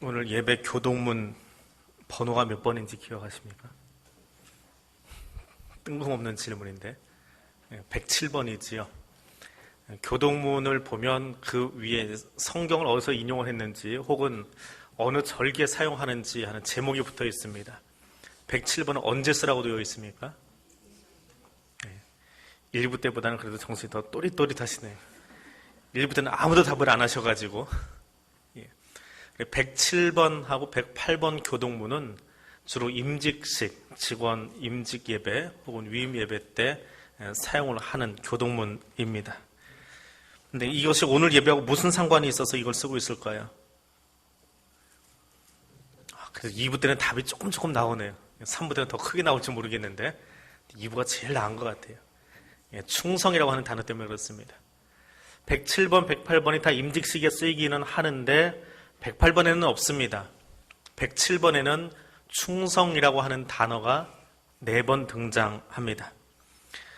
오늘 예배 교동문 번호가 몇 번인지 기억하십니까? 뜬금없는 질문인데 107번이지요. 교동문을 보면 그 위에 성경을 어디서 인용을 했는지 혹은 어느 절기에 사용하는지 하는 제목이 붙어 있습니다. 107번은 언제 쓰라고 되어 있습니까? 1부 때보다는 그래도 정신이 더 또릿또릿하시네요. 1부 때는 아무도 답을 안 하셔가지고 107번하고 108번 교동문은 주로 임직식, 직원 임직 예배 혹은 위임 예배 때 사용을 하는 교동문입니다. 근데 이것이 오늘 예배하고 무슨 상관이 있어서 이걸 쓰고 있을까요? 그래서 2부 때는 답이 조금 나오네요. 3부 때는 더 크게 나올지 모르겠는데 2부가 제일 나은 것 같아요. 충성이라고 하는 단어 때문에 그렇습니다. 107번, 108번이 다 임직식에 쓰이기는 하는데 108번에는 없습니다. 107번에는 충성이라고 하는 단어가 4번 등장합니다.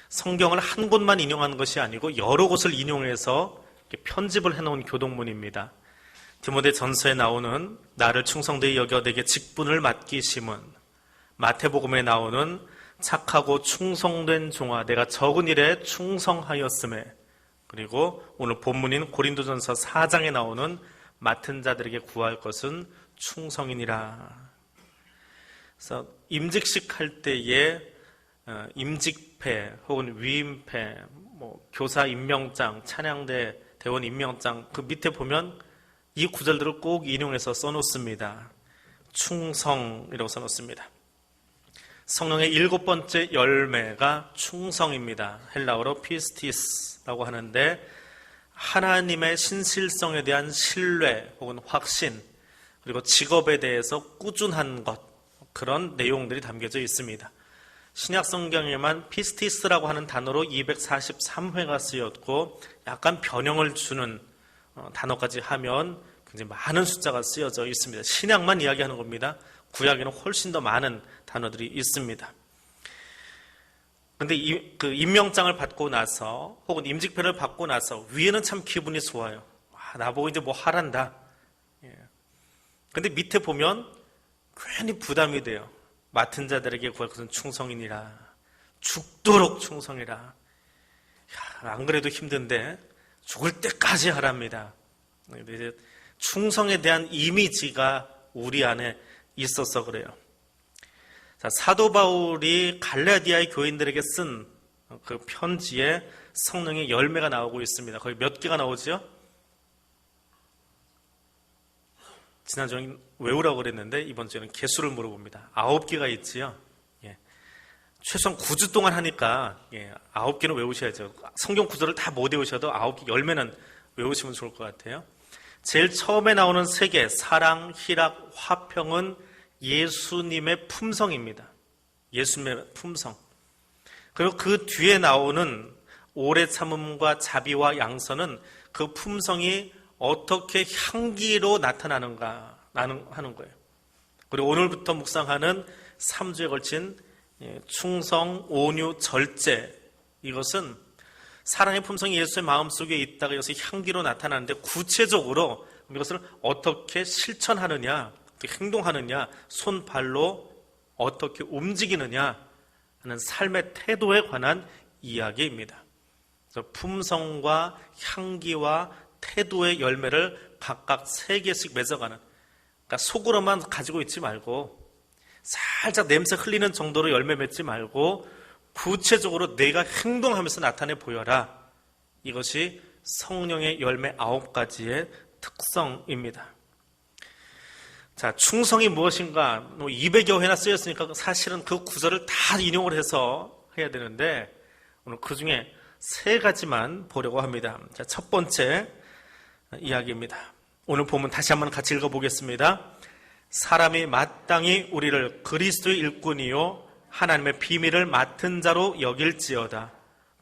성경을 한 곳만 인용한 것이 아니고 여러 곳을 인용해서 편집을 해놓은 교동문입니다. 디모데 전서에 나오는 나를 충성되이 여겨 내게 직분을 맡기심은, 마태복음에 나오는 착하고 충성된 종아 내가 적은 일에 충성하였음에, 그리고 오늘 본문인 고린도전서 4장에 나오는 맡은 자들에게 구할 것은 충성이니라. 그래서 임직식 할 때에 임직패 혹은 위임패, 교사 임명장, 찬양대 대원 임명장 그 밑에 보면 이 구절들을 꼭 인용해서 써놓습니다. 충성이라고 써놓습니다. 성령의 7번째 열매가 충성입니다. 헬라어로 피스티스라고 하는데 하나님의 신실성에 대한 신뢰 혹은 확신, 그리고 직업에 대해서 꾸준한 것, 그런 내용들이 담겨져 있습니다. 신약 성경에만 피스티스라고 하는 단어로 243회가 쓰였고 약간 변형을 주는 단어까지 하면 굉장히 많은 숫자가 쓰여져 있습니다. 신약만 이야기하는 겁니다. 구약에는 훨씬 더 많은 단어들이 있습니다. 그런데 그 임명장을 받고 나서 혹은 임직표를 받고 나서 위에는 참 기분이 좋아요. 나보고 이제 뭐 하란다. 그런데 밑에 보면 괜히 부담이 돼요. 맡은 자들에게 구할 것은 충성이니라. 죽도록 충성이라. 안 그래도 힘든데 죽을 때까지 하랍니다. 충성에 대한 이미지가 우리 안에 있어서 그래요. 자, 사도 바울이 갈라디아의 교인들에게 쓴 그 편지에 성령의 열매가 나오고 있습니다. 거기 몇 개가 나오죠? 지난주에는 외우라고 그랬는데 이번 주에는 개수를 물어봅니다. 9개가 있지요. 최소한 9주 동안 하니까 9개는 외우셔야죠. 성경 구절을 다 못 외우셔도 9개 열매는 외우시면 좋을 것 같아요. 제일 처음에 나오는 3개, 사랑, 희락, 화평은 예수님의 품성입니다. 예수님의 품성. 그리고 그 뒤에 나오는 오래 참음과 자비와 양선은 그 품성이 어떻게 향기로 나타나는가 하는 거예요. 그리고 오늘부터 묵상하는 3주에 걸친 충성, 온유, 절제, 이것은 사랑의 품성이 예수의 마음속에 있다가 여기서 향기로 나타나는데 구체적으로 이것을 어떻게 실천하느냐, 어떻게 행동하느냐, 손, 발로 어떻게 움직이느냐 하는 삶의 태도에 관한 이야기입니다. 그래서 품성과 향기와 태도의 열매를 각각 3개씩 맺어가는, 그러니까 속으로만 가지고 있지 말고 살짝 냄새 흘리는 정도로 열매 맺지 말고 구체적으로 내가 행동하면서 나타내 보여라. 이것이 성령의 열매 9가지의 특성입니다. 자, 충성이 무엇인가? 200여 회나 쓰였으니까 사실은 그 구절을 다 인용을 해서 해야 되는데 오늘 그 중에 3가지만 보려고 합니다. 자, 첫 번째 이야기입니다. 오늘 보면 다시 한번 같이 읽어보겠습니다. 사람이 마땅히 우리를 그리스도의 일꾼이요 하나님의 비밀을 맡은 자로 여길지어다.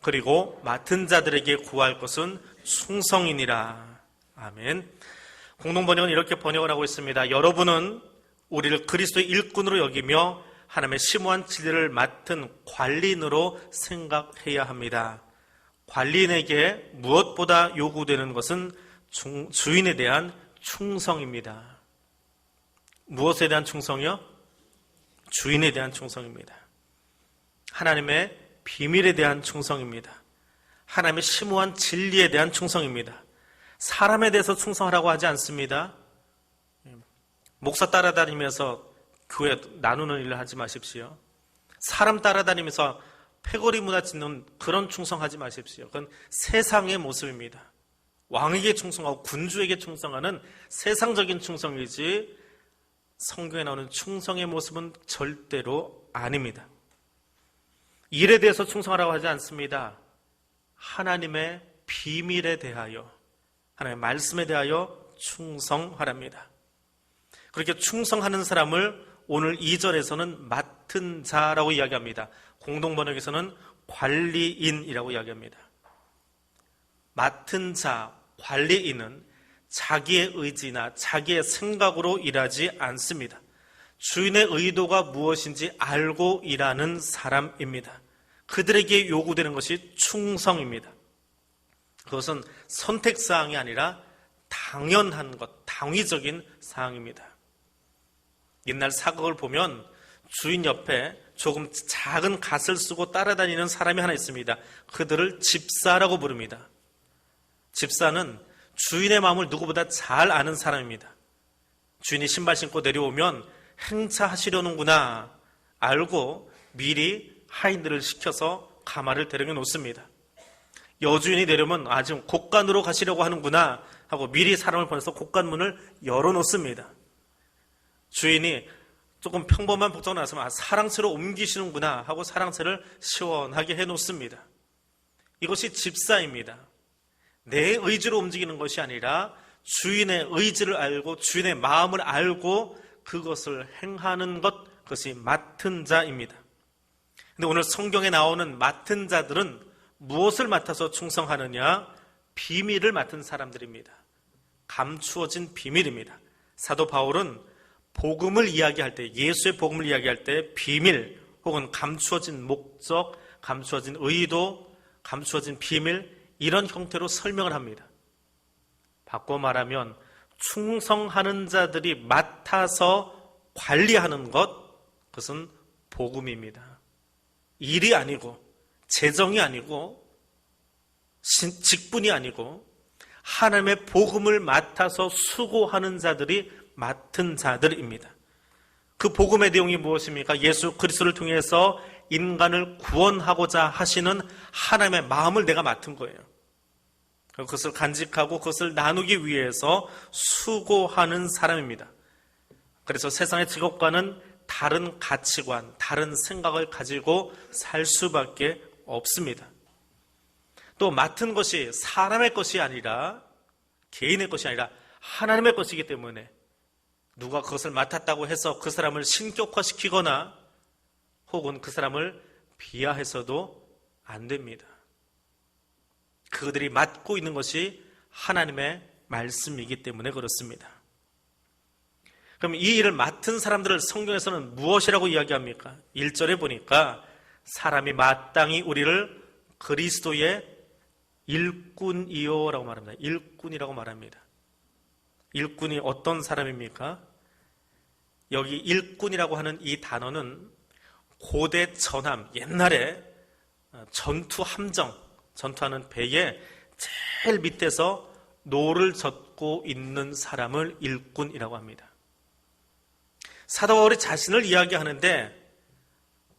그리고 맡은 자들에게 구할 것은 충성이니라. 아멘. 공동번역은 이렇게 번역을 하고 있습니다. 여러분은 우리를 그리스도의 일꾼으로 여기며 하나님의 심오한 진리를 맡은 관리인으로 생각해야 합니다. 관리인에게 무엇보다 요구되는 것은 주인에 대한 충성입니다. 무엇에 대한 충성이요? 주인에 대한 충성입니다. 하나님의 비밀에 대한 충성입니다. 하나님의 심오한 진리에 대한 충성입니다. 사람에 대해서 충성하라고 하지 않습니다. 목사 따라다니면서 교회 나누는 일을 하지 마십시오. 사람 따라다니면서 패거리 문화 짓는 그런 충성하지 마십시오. 그건 세상의 모습입니다. 왕에게 충성하고 군주에게 충성하는 세상적인 충성이지 성경에 나오는 충성의 모습은 절대로 아닙니다. 일에 대해서 충성하라고 하지 않습니다. 하나님의 비밀에 대하여, 하나님의 말씀에 대하여 충성하랍니다. 그렇게 충성하는 사람을 오늘 2절에서는 맡은 자라고 이야기합니다. 공동번역에서는 관리인이라고 이야기합니다. 맡은 자, 관리인은 자기의 의지나 자기의 생각으로 일하지 않습니다. 주인의 의도가 무엇인지 알고 일하는 사람입니다. 그들에게 요구되는 것이 충성입니다. 그것은 선택사항이 아니라 당연한 것, 당위적인 사항입니다. 옛날 사극을 보면 주인 옆에 조금 작은 갓을 쓰고 따라다니는 사람이 하나 있습니다. 그들을 집사라고 부릅니다. 집사는 주인의 마음을 누구보다 잘 아는 사람입니다. 주인이 신발 신고 내려오면 행차하시려는구나 알고 미리 하인들을 시켜서 가마를 대령해 놓습니다. 여주인이 내려오면 지금 곡간으로 가시려고 하는구나 하고 미리 사람을 보내서 곡간문을 열어놓습니다. 주인이 조금 평범한 복장을 나서면 사랑채로 옮기시는구나 하고 사랑채를 시원하게 해놓습니다. 이것이 집사입니다. 내 의지로 움직이는 것이 아니라 주인의 의지를 알고 주인의 마음을 알고 그것을 행하는 것, 그것이 맡은 자입니다. 근데 오늘 성경에 나오는 맡은 자들은 무엇을 맡아서 충성하느냐? 비밀을 맡은 사람들입니다. 감추어진 비밀입니다. 사도 바울은 복음을 이야기할 때, 예수의 복음을 이야기할 때 비밀 혹은 감추어진 목적, 감추어진 의도, 감추어진 비밀 이런 형태로 설명을 합니다. 바꿔 말하면 충성하는 자들이 맡아서 관리하는 것, 그것은 복음입니다. 일이 아니고 재정이 아니고 직분이 아니고 하나님의 복음을 맡아서 수고하는 자들이 맡은 자들입니다. 그 복음의 내용이 무엇입니까? 예수 그리스도를 통해서 인간을 구원하고자 하시는 하나님의 마음을 내가 맡은 거예요. 그것을 간직하고 그것을 나누기 위해서 수고하는 사람입니다. 그래서 세상의 직업과는 다른 가치관, 다른 생각을 가지고 살 수밖에 없습니다. 또 맡은 것이 사람의 것이 아니라 개인의 것이 아니라 하나님의 것이기 때문에 누가 그것을 맡았다고 해서 그 사람을 신격화시키거나 혹은 그 사람을 비하해서도 안 됩니다. 그들이 맡고 있는 것이 하나님의 말씀이기 때문에 그렇습니다. 그럼 이 일을 맡은 사람들을 성경에서는 무엇이라고 이야기합니까? 1절에 보니까 사람이 마땅히 우리를 그리스도의 일꾼이요라고 말합니다. 일꾼이라고 말합니다. 일꾼이 어떤 사람입니까? 여기 일꾼이라고 하는 이 단어는 고대 전함, 옛날에 전투 함정, 전투하는 배에 제일 밑에서 노를 젓고 있는 사람을 일꾼이라고 합니다. 사도 바울이 자신을 이야기하는데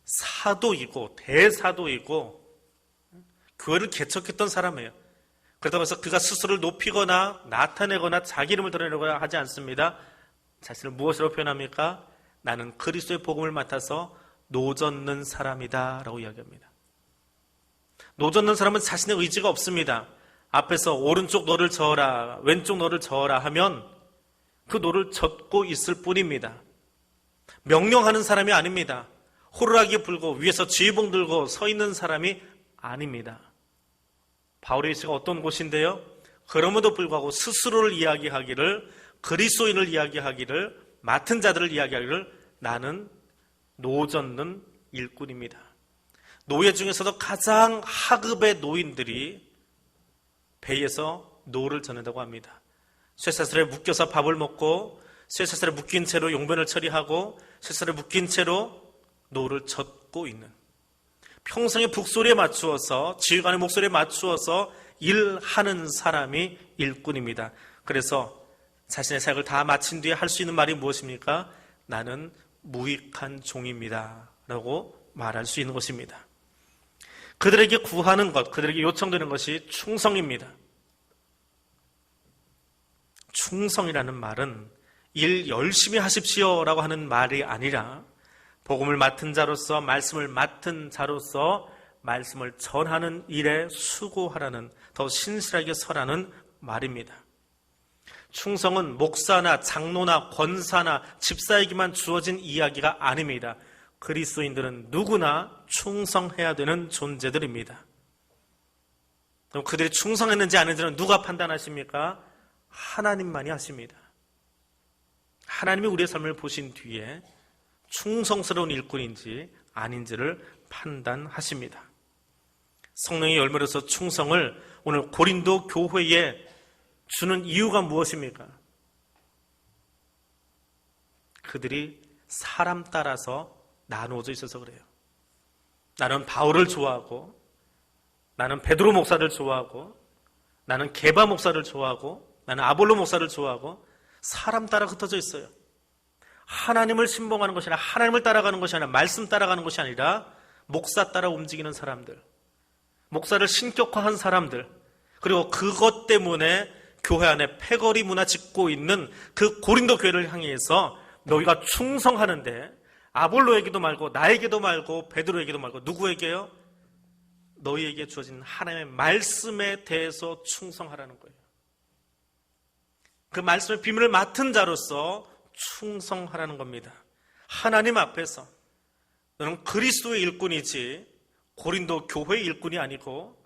사도이고 대사도이고 교회를 개척했던 사람이에요. 그렇다고 해서 그가 스스로를 높이거나 나타내거나 자기 이름을 드러내거나 하지 않습니다. 자신을 무엇으로 표현합니까? 나는 그리스도의 복음을 맡아서 노젓는 사람이다 라고 이야기합니다. 노젓는 사람은 자신의 의지가 없습니다. 앞에서 오른쪽 너를 저어라, 왼쪽 너를 저어라 하면 그 노를 젓고 있을 뿐입니다. 명령하는 사람이 아닙니다. 호루라기 불고 위에서 지휘봉 들고 서 있는 사람이 아닙니다. 바울의 위치가 어떤 곳인데요? 그럼에도 불구하고 스스로를 이야기하기를, 그리스도인을 이야기하기를, 맡은 자들을 이야기하기를 나는 노젓는 일꾼입니다. 노예 중에서도 가장 하급의 노인들이 배에서 노를 젓는다고 합니다. 쇠사슬에 묶여서 밥을 먹고 쇠사슬에 묶인 채로 용변을 처리하고 쇠사슬에 묶인 채로 노를 젓고 있는, 평생의 북소리에 맞추어서 지휘관의 목소리에 맞추어서 일하는 사람이 일꾼입니다. 그래서 자신의 사역을 다 마친 뒤에 할 수 있는 말이 무엇입니까? 나는 무익한 종입니다 라고 말할 수 있는 것입니다. 그들에게 구하는 것, 그들에게 요청되는 것이 충성입니다. 충성이라는 말은 일 열심히 하십시오 라고 하는 말이 아니라 복음을 맡은 자로서, 말씀을 맡은 자로서 말씀을 전하는 일에 수고하라는, 더 신실하게 서라는 말입니다. 충성은 목사나 장로나 권사나 집사에게만 주어진 이야기가 아닙니다. 그리스도인들은 누구나 충성해야 되는 존재들입니다. 그럼 그들이 충성했는지 아닌지는 누가 판단하십니까? 하나님만이 하십니다. 하나님이 우리의 삶을 보신 뒤에 충성스러운 일꾼인지 아닌지를 판단하십니다. 성령의 열매로서 충성을 오늘 고린도 교회에 주는 이유가 무엇입니까? 그들이 사람 따라서 나누어져 있어서 그래요. 나는 바울을 좋아하고, 나는 베드로 목사를 좋아하고, 나는 게바 목사를 좋아하고, 나는 아볼로 목사를 좋아하고, 사람 따라 흩어져 있어요. 하나님을 신봉하는 것이 아니라, 하나님을 따라가는 것이 아니라, 말씀 따라가는 것이 아니라 목사 따라 움직이는 사람들, 목사를 신격화한 사람들, 그리고 그것 때문에 교회 안에 패거리 문화 짓고 있는 그 고린도 교회를 향해서 너희가 충성하는데 아볼로에게도 말고, 나에게도 말고, 베드로에게도 말고, 누구에게요? 너희에게 주어진 하나님의 말씀에 대해서 충성하라는 거예요. 그 말씀의 비밀을 맡은 자로서 충성하라는 겁니다. 하나님 앞에서 너는 그리스도의 일꾼이지 고린도 교회의 일꾼이 아니고,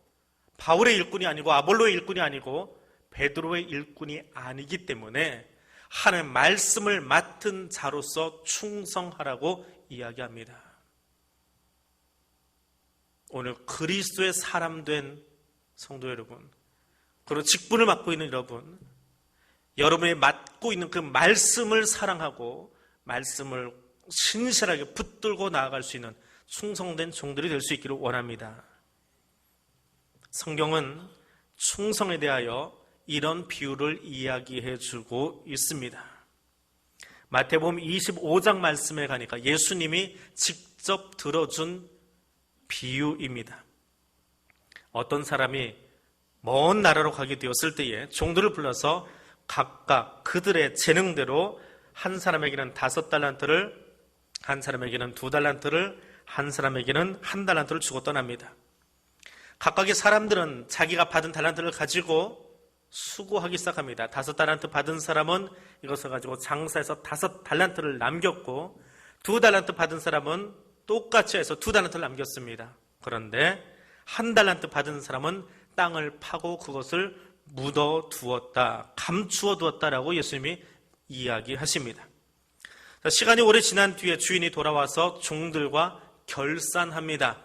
바울의 일꾼이 아니고, 아볼로의 일꾼이 아니고, 베드로의 일꾼이 아니기 때문에 하나님의 말씀을 맡은 자로서 충성하라고 이야기합니다. 오늘 그리스도의 사람 된 성도 여러분, 그리고 직분을 맡고 있는 여러분, 여러분이 맡고 있는 그 말씀을 사랑하고 말씀을 신실하게 붙들고 나아갈 수 있는 충성된 종들이 될 수 있기를 원합니다. 성경은 충성에 대하여 이런 비유를 이야기해 주고 있습니다. 마태복음 25장 말씀에 가니까 예수님이 직접 들어준 비유입니다. 어떤 사람이 먼 나라로 가게 되었을 때에 종들을 불러서 각각 그들의 재능대로 한 사람에게는 5달란트를, 한 사람에게는 2달란트를, 한 사람에게는 1달란트를 주고 떠납니다. 각각의 사람들은 자기가 받은 달란트를 가지고 수고하기 시작합니다. 5달란트 받은 사람은 이것을 가지고 장사해서 5달란트를 남겼고, 2달란트 받은 사람은 똑같이 해서 2달란트를 남겼습니다. 그런데 1달란트 받은 사람은 땅을 파고 그것을 묻어 두었다, 감추어 두었다라고 예수님이 이야기하십니다. 시간이 오래 지난 뒤에 주인이 돌아와서 종들과 결산합니다.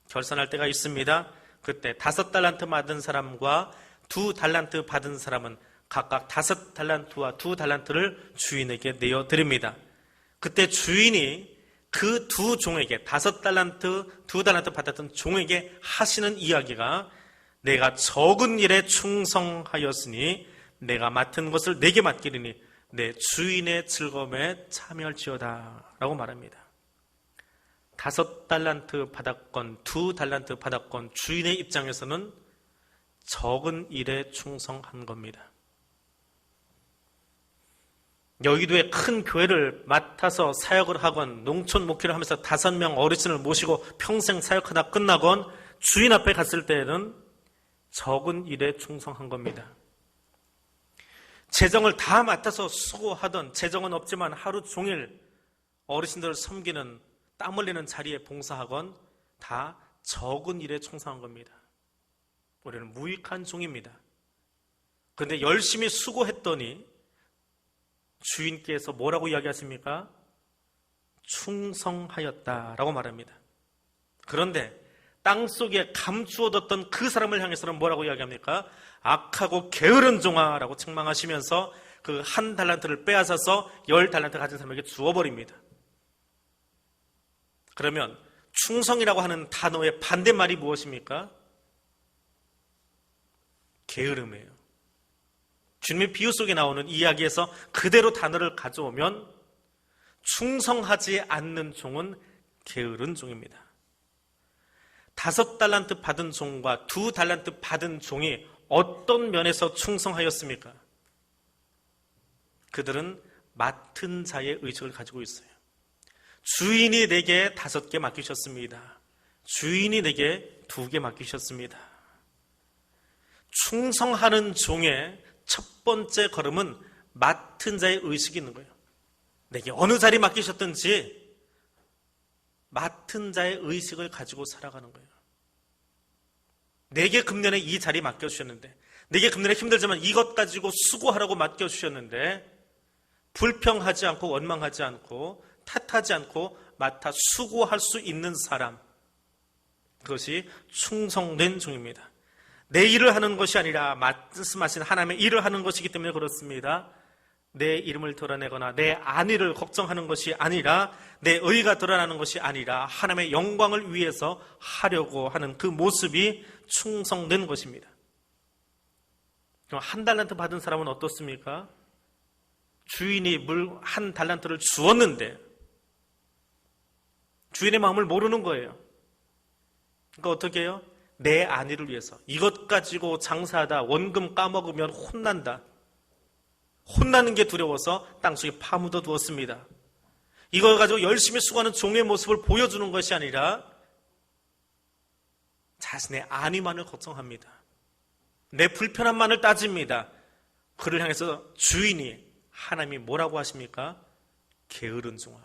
결산할 때가 있습니다. 그때 5달란트 받은 사람과 2달란트 받은 사람은 각각 5달란트와 2달란트를 주인에게 내어드립니다. 그때 주인이 그 두 종에게, 5달란트, 2달란트 받았던 종에게 하시는 이야기가, 내가 적은 일에 충성하였으니 내가 맡은 것을 내게 맡기리니 내 주인의 즐거움에 참여할지어다 라고 말합니다. 5달란트 받았건 2달란트 받았건 주인의 입장에서는 적은 일에 충성한 겁니다. 여의도에 큰 교회를 맡아서 사역을 하건, 농촌 목회를 하면서 5명 어르신을 모시고 평생 사역하다 끝나건 주인 앞에 갔을 때에는 적은 일에 충성한 겁니다. 재정을 다 맡아서 수고하던, 재정은 없지만 하루 종일 어르신들을 섬기는, 땀 흘리는 자리에 봉사하건 다 적은 일에 충성한 겁니다. 우리는 무익한 종입니다. 그런데 열심히 수고했더니 주인께서 뭐라고 이야기하십니까? 충성하였다라고 말합니다. 그런데 땅속에 감추어뒀던 그 사람을 향해서는 뭐라고 이야기합니까? 악하고 게으른 종아라고 책망하시면서 그 한 달란트를 빼앗아서 10달란트 가진 사람에게 주어버립니다. 그러면 충성이라고 하는 단어의 반대말이 무엇입니까? 게으름이에요. 주님의 비유 속에 나오는 이야기에서 그대로 단어를 가져오면 충성하지 않는 종은 게으른 종입니다. 5달란트 받은 종과 2달란트 받은 종이 어떤 면에서 충성하였습니까? 그들은 맡은 자의 의식을 가지고 있어요. 주인이 내게 5개 맡기셨습니다. 주인이 내게 2개 맡기셨습니다. 충성하는 종의 첫 번째 걸음은 맡은 자의 의식이 있는 거예요. 내게 어느 자리 맡기셨든지 맡은 자의 의식을 가지고 살아가는 거예요. 내게 금년에 이 자리 맡겨주셨는데, 내게 금년에 힘들지만 이것 가지고 수고하라고 맡겨주셨는데, 불평하지 않고 원망하지 않고 탓하지 않고 맡아 수고할 수 있는 사람, 그것이 충성된 종입니다. 내 일을 하는 것이 아니라 말씀하신 하나님의 일을 하는 것이기 때문에 그렇습니다. 내 이름을 드러내거나 내 안위를 걱정하는 것이 아니라, 내 의가 드러나는 것이 아니라 하나님의 영광을 위해서 하려고 하는 그 모습이 충성된 것입니다. 그럼 1달란트 받은 사람은 어떻습니까? 주인이 물 1달란트를 주었는데 주인의 마음을 모르는 거예요. 그러니까 어떻게 해요? 내 안위를 위해서 이것 가지고 장사하다 원금 까먹으면 혼난다. 혼나는 게 두려워서 땅속에 파묻어 두었습니다. 이걸 가지고 열심히 수고하는 종의 모습을 보여주는 것이 아니라 자신의 안위만을 걱정합니다. 내 불편함만을 따집니다. 그를 향해서 주인이, 하나님이 뭐라고 하십니까? 게으른 종아,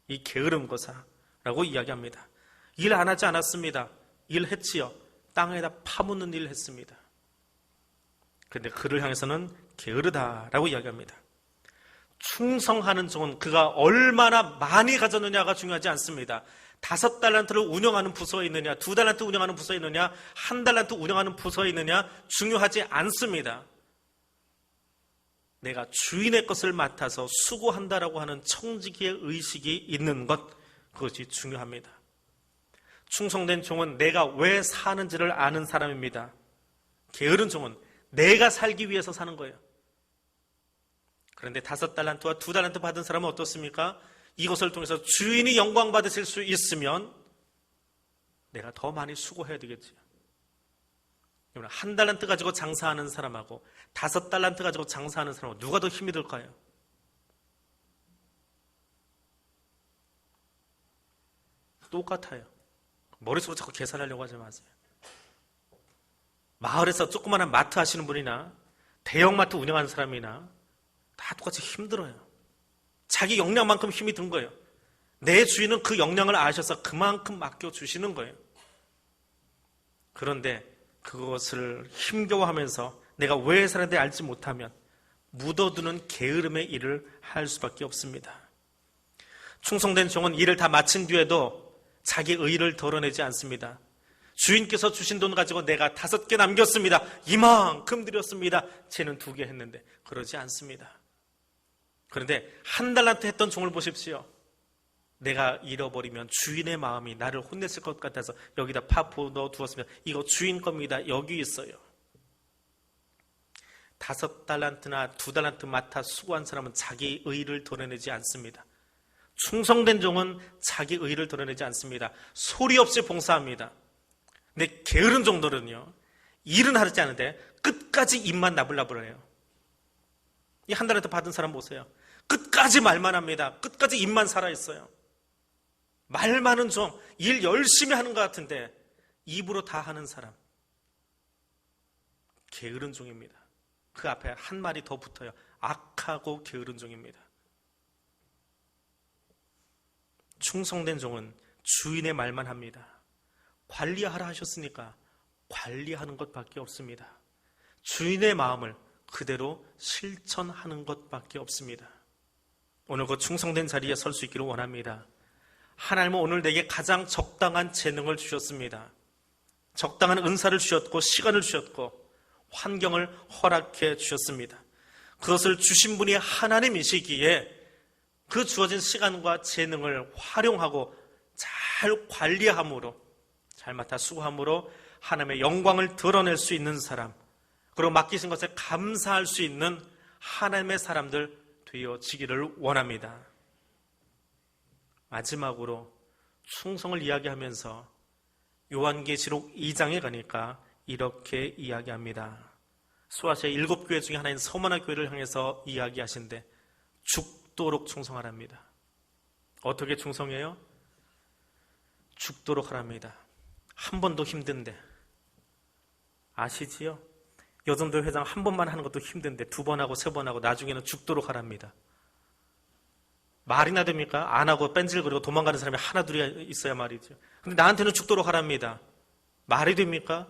이 게으름 거사라고 이야기합니다. 일 안 하지 않았습니다. 일했지요. 땅에다 파묻는 일을 했습니다. 그런데 그를 향해서는 게으르다라고 이야기합니다. 충성하는 종은 그가 얼마나 많이 가졌느냐가 중요하지 않습니다. 5달란트를 운영하는 부서에 있느냐, 2달란트 운영하는 부서에 있느냐, 1달란트 운영하는 부서에 있느냐 중요하지 않습니다. 내가 주인의 것을 맡아서 수고한다라고 하는 청지기의 의식이 있는 것, 그것이 중요합니다. 충성된 종은 내가 왜 사는지를 아는 사람입니다. 게으른 종은 내가 살기 위해서 사는 거예요. 그런데 5달란트와 2달란트 받은 사람은 어떻습니까? 이것을 통해서 주인이 영광 받으실 수 있으면 내가 더 많이 수고해야 되겠지요. 1달란트 가지고 장사하는 사람하고 5달란트 가지고 장사하는 사람하고 누가 더 힘이 들까요? 똑같아요. 머릿속으로 자꾸 계산하려고 하지 마세요. 마을에서 조그마한 마트 하시는 분이나 대형마트 운영하는 사람이나 다 똑같이 힘들어요. 자기 역량만큼 힘이 든 거예요. 내 주인은 그 역량을 아셔서 그만큼 맡겨주시는 거예요. 그런데 그것을 힘겨워하면서 내가 왜 살았는지 알지 못하면 묻어두는 게으름의 일을 할 수밖에 없습니다. 충성된 종은 일을 다 마친 뒤에도 자기 의의를 드러내지 않습니다. 주인께서 주신 돈 가지고 내가 5개 남겼습니다. 이만큼 드렸습니다. 쟤는 2개 했는데 그러지 않습니다. 그런데 1달란트 했던 종을 보십시오. 내가 잃어버리면 주인의 마음이 나를 혼냈을 것 같아서 여기다 파포 넣어두었으면 이거 주인 겁니다. 여기 있어요. 5달란트나 2달란트 맡아 수고한 사람은 자기 의의를 드러내지 않습니다. 충성된 종은 자기 의의를 드러내지 않습니다. 소리 없이 봉사합니다. 근데 게으른 종들은요, 일은 하지 않은데 끝까지 입만 나불나불해요. 이 1달란트 받은 사람 보세요. 끝까지 말만 합니다. 끝까지 입만 살아있어요. 말 많은 종, 일 열심히 하는 것 같은데 입으로 다 하는 사람, 게으른 종입니다. 그 앞에 한 말이 더 붙어요. 악하고 게으른 종입니다. 충성된 종은 주인의 말만 합니다. 관리하라 하셨으니까 관리하는 것밖에 없습니다. 주인의 마음을 그대로 실천하는 것밖에 없습니다. 오늘 그 충성된 자리에 설 수 있기를 원합니다. 하나님은 오늘 내게 가장 적당한 재능을 주셨습니다. 적당한 은사를 주셨고 시간을 주셨고 환경을 허락해 주셨습니다. 그것을 주신 분이 하나님이시기에 그 주어진 시간과 재능을 활용하고 잘 관리함으로, 잘 맡아 수고함으로 하나님의 영광을 드러낼 수 있는 사람, 그리고 맡기신 것에 감사할 수 있는 하나님의 사람들 되어지기를 원합니다. 마지막으로 충성을 이야기하면서 요한계시록 2장에 가니까 이렇게 이야기합니다. 소아시아 7교회 중에 하나인 서머나 교회를 향해서 이야기하신데 죽도록 충성하랍니다. 어떻게 충성해요? 죽도록 하랍니다. 한 번도 힘든데, 아시지요? 여전도 회장 한 번만 하는 것도 힘든데 2번 하고 3번 하고 나중에는 죽도록 하랍니다. 말이나 됩니까? 안 하고 뺀질거리고 도망가는 사람이 하나 둘이 있어야 말이죠. 근데 나한테는 죽도록 하랍니다. 말이 됩니까?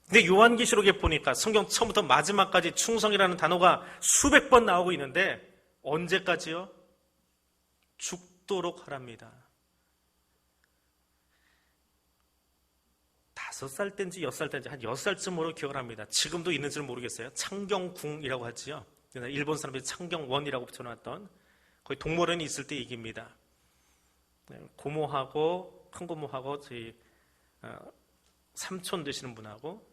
근데 요한계시록에 보니까 성경 처음부터 마지막까지 충성이라는 단어가 수백 번 나오고 있는데 언제까지요? 죽도록 하랍니다. 5살 때인지 6살 때인지 한 6살쯤으로 기억을 합니다. 지금도 있는지는 모르겠어요. 창경궁이라고 하지요. 일본 사람들이 창경원이라고 붙여놨던, 거기 동물원이 있을 때 얘기입니다. 고모하고 큰 고모하고 저희 삼촌 되시는 분하고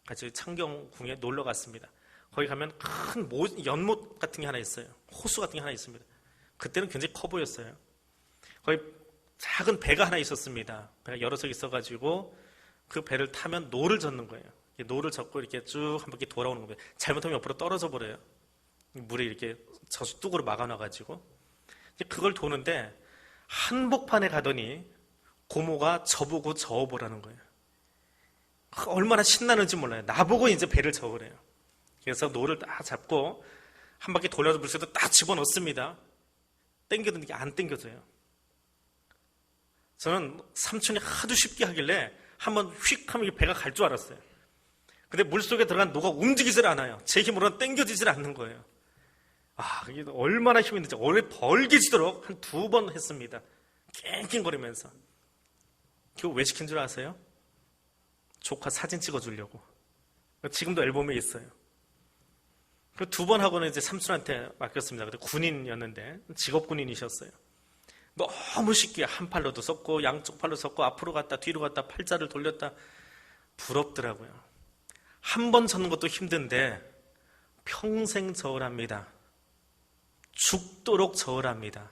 같이 창경궁에 놀러 갔습니다. 거기 가면 큰 연못 같은 게 하나 있어요. 호수 같은 게 하나 있습니다. 그때는 굉장히 커 보였어요. 거기 작은 배가 하나 있었습니다. 배가 여러 척 있어가지고 그 배를 타면 노를 젓는 거예요. 노를 젓고 이렇게 쭉 한 바퀴 돌아오는 거예요. 잘못하면 옆으로 떨어져 버려요. 물에 이렇게 저수 뚝으로 막아놔가지고 그걸 도는데 한복판에 가더니 고모가 저보고 저어보라는 거예요. 얼마나 신나는지 몰라요. 나보고 이제 배를 저으래요. 그래서 노를 딱 잡고 한 바퀴 돌려서 물속에 딱 집어넣습니다. 땡겨드는 게 안 땡겨져요. 저는 삼촌이 하도 쉽게 하길래 한번 휙 하면 배가 갈 줄 알았어요. 근데 물속에 들어간 노가 움직이질 않아요. 제 힘으로는 땡겨지질 않는 거예요. 이게 얼마나 힘이 있는지 오래 벌게지도록 한 2번 했습니다. 낑낑거리면서. 그거 왜 시킨 줄 아세요? 조카 사진 찍어주려고. 지금도 앨범에 있어요. 그 2번 하고는 이제 삼촌한테 맡겼습니다. 근데 군인이었는데 직업 군인이셨어요. 너무 쉽게 한 팔로도 섰고 양쪽 팔로 섰고 앞으로 갔다 뒤로 갔다 팔자를 돌렸다. 부럽더라고요. 한 번 젓는 것도 힘든데 평생 저으랍니다. 죽도록 저으랍니다.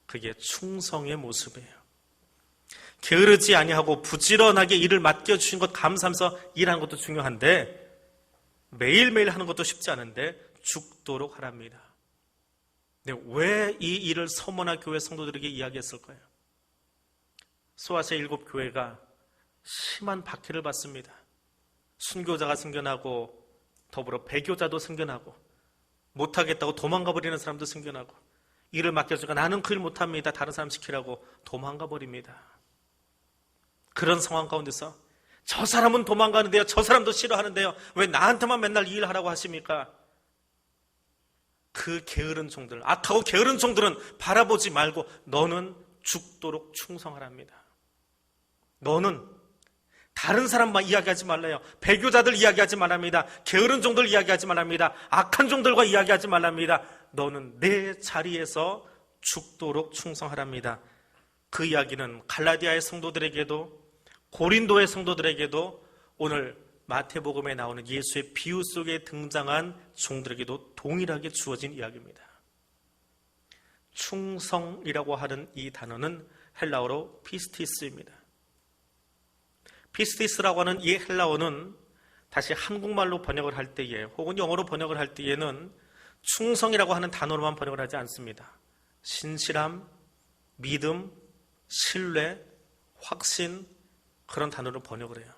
그게 충성의 모습이에요. 게으르지 아니하고 부지런하게 일을 맡겨주신 것 감사하면서 일하는 것도 중요한데 매일매일 하는 것도 쉽지 않은데 죽도록 하랍니다. 왜 이 일을 서머나 교회 성도들에게 이야기했을까요? 소아시아 7교회가 심한 박해를 받습니다. 순교자가 생겨나고 더불어 배교자도 생겨나고 못하겠다고 도망가 버리는 사람도 생겨나고 일을 맡겨주니까 나는 그 일 못합니다. 다른 사람 시키라고 도망가 버립니다. 그런 상황 가운데서 저 사람은 도망가는데요. 저 사람도 싫어하는데요. 왜 나한테만 맨날 이 일 하라고 하십니까? 그 게으른 종들, 악하고 게으른 종들은 바라보지 말고 너는 죽도록 충성하랍니다. 너는 다른 사람만 이야기하지 말라요. 배교자들 이야기하지 말랍니다. 게으른 종들 이야기하지 말랍니다. 악한 종들과 이야기하지 말랍니다. 너는 내 자리에서 죽도록 충성하랍니다. 그 이야기는 갈라디아의 성도들에게도 고린도의 성도들에게도 오늘 마태복음에 나오는 예수의 비유 속에 등장한 종들에게도 동일하게 주어진 이야기입니다. 충성이라고 하는 이 단어는 헬라어로 피스티스입니다. 피스티스라고 하는 이 헬라어는 다시 한국말로 번역을 할 때에 혹은 영어로 번역을 할 때에는 충성이라고 하는 단어로만 번역을 하지 않습니다. 신실함, 믿음, 신뢰, 확신, 그런 단어로 번역을 해요.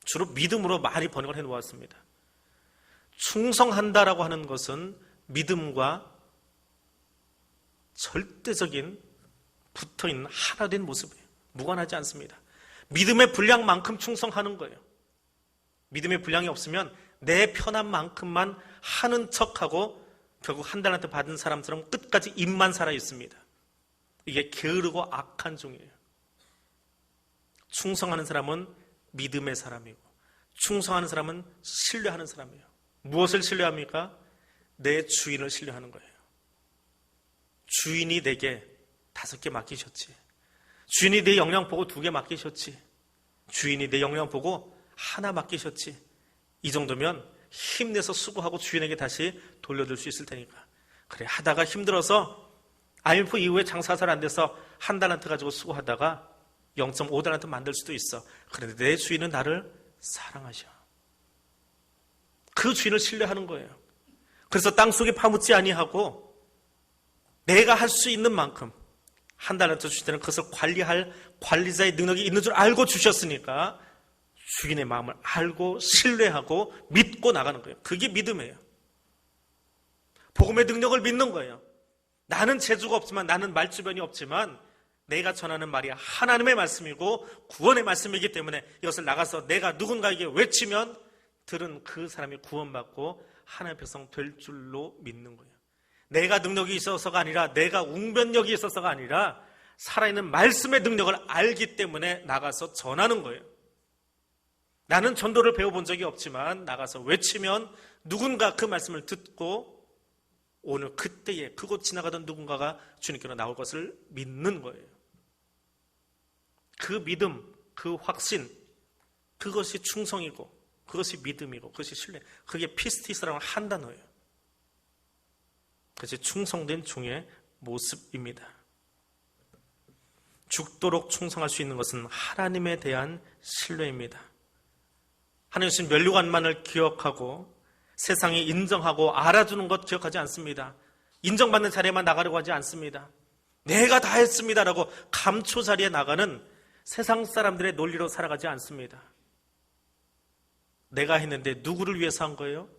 주로 믿음으로 많이 번역을 해놓았습니다. 충성한다라고 하는 것은 믿음과 절대적인 붙어있는 하나 된 모습이에요. 무관하지 않습니다. 믿음의 분량만큼 충성하는 거예요. 믿음의 분량이 없으면 내 편한 만큼만 하는 척하고 결국 한 달한테 받은 사람처럼 끝까지 입만 살아 있습니다. 이게 게으르고 악한 종이에요. 충성하는 사람은 믿음의 사람이고 충성하는 사람은 신뢰하는 사람이에요. 무엇을 신뢰합니까? 내 주인을 신뢰하는 거예요. 주인이 내게 5개 맡기셨지. 주인이 내 역량 보고 2개 맡기셨지. 주인이 내 역량 보고 하나 맡기셨지. 이 정도면 힘내서 수고하고 주인에게 다시 돌려줄 수 있을 테니까. 그래, 하다가 힘들어서 IMF 이후에 장사가 잘 안 돼서 1달란트 가지고 수고하다가 0.5달란트 만들 수도 있어. 그런데 내 주인은 나를 사랑하셔. 그 주인을 신뢰하는 거예요. 그래서 땅속에 파묻지 아니하고 내가 할 수 있는 만큼 1달란트 주실 때는 그것을 관리할 관리자의 능력이 있는 줄 알고 주셨으니까 주인의 마음을 알고 신뢰하고 믿고 나가는 거예요. 그게 믿음이에요. 복음의 능력을 믿는 거예요. 나는 재주가 없지만, 나는 말주변이 없지만 내가 전하는 말이 하나님의 말씀이고 구원의 말씀이기 때문에 이것을 나가서 내가 누군가에게 외치면 들은 그 사람이 구원받고 하나님의 백성 될 줄로 믿는 거예요. 내가 능력이 있어서가 아니라, 내가 웅변력이 있어서가 아니라 살아있는 말씀의 능력을 알기 때문에 나가서 전하는 거예요. 나는 전도를 배워본 적이 없지만 나가서 외치면 누군가 그 말씀을 듣고 오늘 그때에 그곳 지나가던 누군가가 주님께로 나올 것을 믿는 거예요. 그 믿음, 그 확신, 그것이 충성이고 그것이 믿음이고 그것이 신뢰, 그게 피스티스라는 한 단어예요. 그것이 충성된 종의 모습입니다. 죽도록 충성할 수 있는 것은 하나님에 대한 신뢰입니다. 하나님은 면류관만을 기억하고 세상이 인정하고 알아주는 것 기억하지 않습니다. 인정받는 자리에만 나가려고 하지 않습니다. 내가 다 했습니다라고 감초 자리에 나가는 세상 사람들의 논리로 살아가지 않습니다. 내가 했는데 누구를 위해서 한 거예요?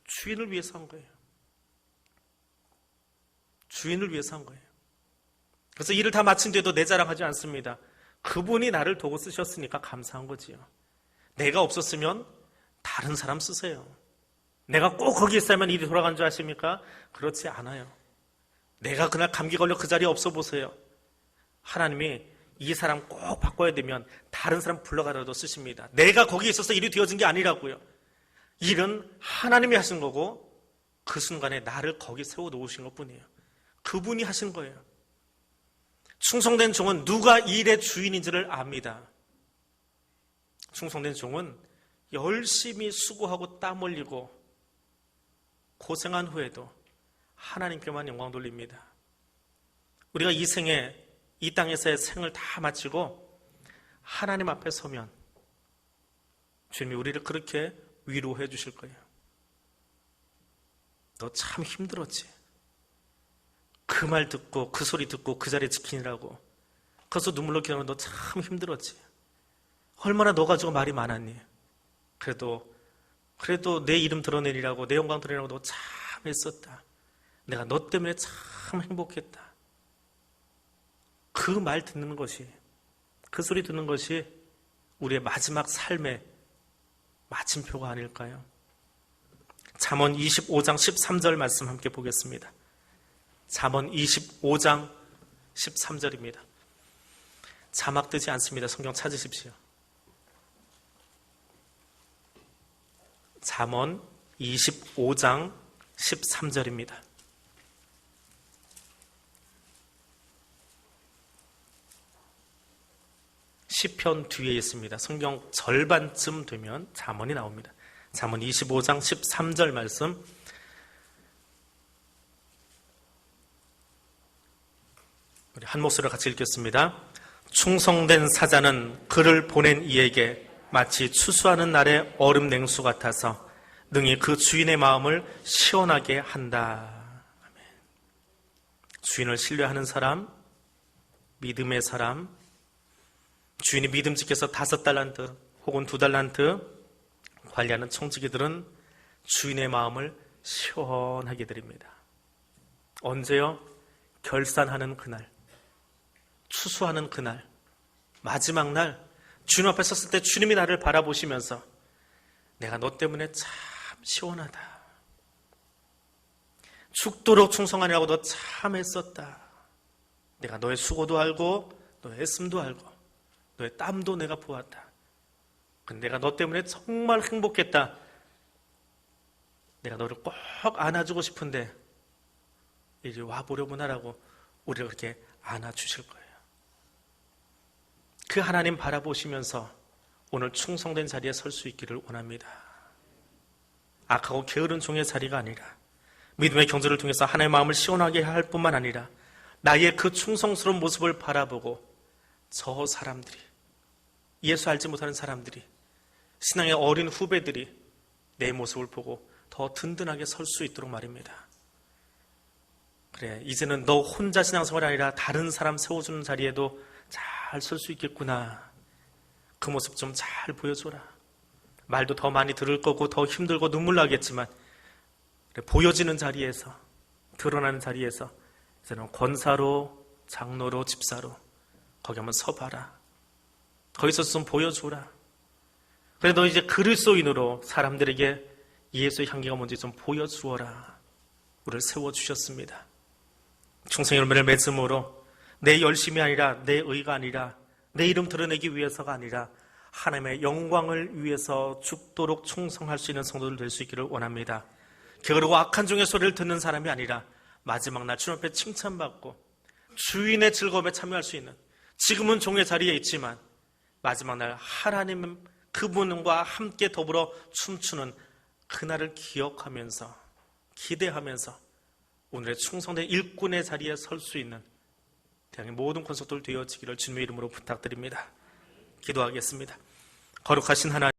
주인을 위해서 한 거예요. 주인을 위해서 한 거예요. 그래서 일을 다 마친 뒤에도 내 자랑하지 않습니다. 그분이 나를 도구 쓰셨으니까 감사한 거지요. 내가 없었으면 다른 사람 쓰세요. 내가 꼭 거기 있어야만 일이 돌아간 줄 아십니까? 그렇지 않아요. 내가 그날 감기 걸려 그 자리에 없어 보세요. 하나님이 이 사람 꼭 바꿔야 되면 다른 사람 불러가라도 쓰십니다. 내가 거기 있어서 일이 되어진 게 아니라고요. 일은 하나님이 하신 거고 그 순간에 나를 거기 세워놓으신 것뿐이에요. 그분이 하신 거예요. 충성된 종은 누가 일의 주인인지를 압니다. 충성된 종은 열심히 수고하고 땀 흘리고 고생한 후에도 하나님께만 영광 돌립니다. 우리가 이 생에, 이 땅에서의 생을 다 마치고 하나님 앞에 서면 주님이 우리를 그렇게 위로해 주실 거예요. 너 참 힘들었지. 그 말 듣고 그 소리 듣고 그 자리에 지키느라고 그래서 눈물로 기도하면 너 참 힘들었지. 얼마나 너 가지고 말이 많았니. 그래도 내 이름 드러내리라고, 내 영광 드러내라고 너 참 했었다. 내가 너 때문에 참 행복했다. 그 말 듣는 것이, 그 소리 듣는 것이 우리의 마지막 삶의 마침표가 아닐까요? 잠언 25장 13절 말씀 함께 보겠습니다. 잠언 25장 13절입니다. 자막 뜨지 않습니다. 성경 찾으십시오. 잠언 25장 13절입니다. 시편 뒤에 있습니다. 성경 절반쯤 되면 잠언이 나옵니다. 잠언 25장 13절 말씀, 우리 한 목소리로 같이 읽겠습니다. 충성된 사자는 그를 보낸 이에게 마치 추수하는 날의 얼음 냉수 같아서 능히 그 주인의 마음을 시원하게 한다. 아멘. 주인을 신뢰하는 사람, 믿음의 사람, 주인이 믿음직해서 5달란트 혹은 2달란트 관리하는 청지기들은 주인의 마음을 시원하게 드립니다. 언제요? 결산하는 그날, 추수하는 그날, 마지막 날 주님 앞에 섰을 때 주님이 나를 바라보시면서 내가 너 때문에 참 시원하다. 죽도록 충성하느라고 너 참 애썼다. 내가 너의 수고도 알고 너의 애씀도 알고 너의 땀도 내가 보았다. 근데 내가 너 때문에 정말 행복했다. 내가 너를 꼭 안아주고 싶은데 이리 와보려구나라고 우리를 그렇게 안아주실 거예요. 그 하나님 바라보시면서 오늘 충성된 자리에 설 수 있기를 원합니다. 악하고 게으른 종의 자리가 아니라 믿음의 경주를 통해서 하나님의 마음을 시원하게 할 뿐만 아니라 나의 그 충성스러운 모습을 바라보고 저 사람들이, 예수 알지 못하는 사람들이, 신앙의 어린 후배들이 내 모습을 보고 더 든든하게 설 수 있도록 말입니다. 그래, 이제는 너 혼자 신앙생활이 아니라 다른 사람 세워주는 자리에도 잘 설 수 있겠구나. 그 모습 좀 잘 보여줘라. 말도 더 많이 들을 거고 더 힘들고 눈물 나겠지만 그래, 보여지는 자리에서, 드러나는 자리에서 이제는 권사로, 장로로, 집사로 거기 한번 서봐라. 거기서 좀 보여줘라. 그래, 너 이제 그리스도인으로 사람들에게 예수의 향기가 뭔지 좀 보여주어라. 우리를 세워주셨습니다. 충성의 열매를 맺음으로 내 열심이 아니라, 내 의가 아니라, 내 이름 드러내기 위해서가 아니라 하나님의 영광을 위해서 죽도록 충성할 수 있는 성도들 될 수 있기를 원합니다. 게으르고 악한 종의 소리를 듣는 사람이 아니라 마지막 날 주님 앞에 칭찬받고 주인의 즐거움에 참여할 수 있는, 지금은 종의 자리에 있지만 마지막 날 하나님 그분과 함께 더불어 춤추는 그날을 기억하면서, 기대하면서 오늘의 충성된 일꾼의 자리에 설 수 있는 대한민국 모든 권속들 되어지기를 주님의 이름으로 부탁드립니다. 기도하겠습니다. 거룩하신 하나님,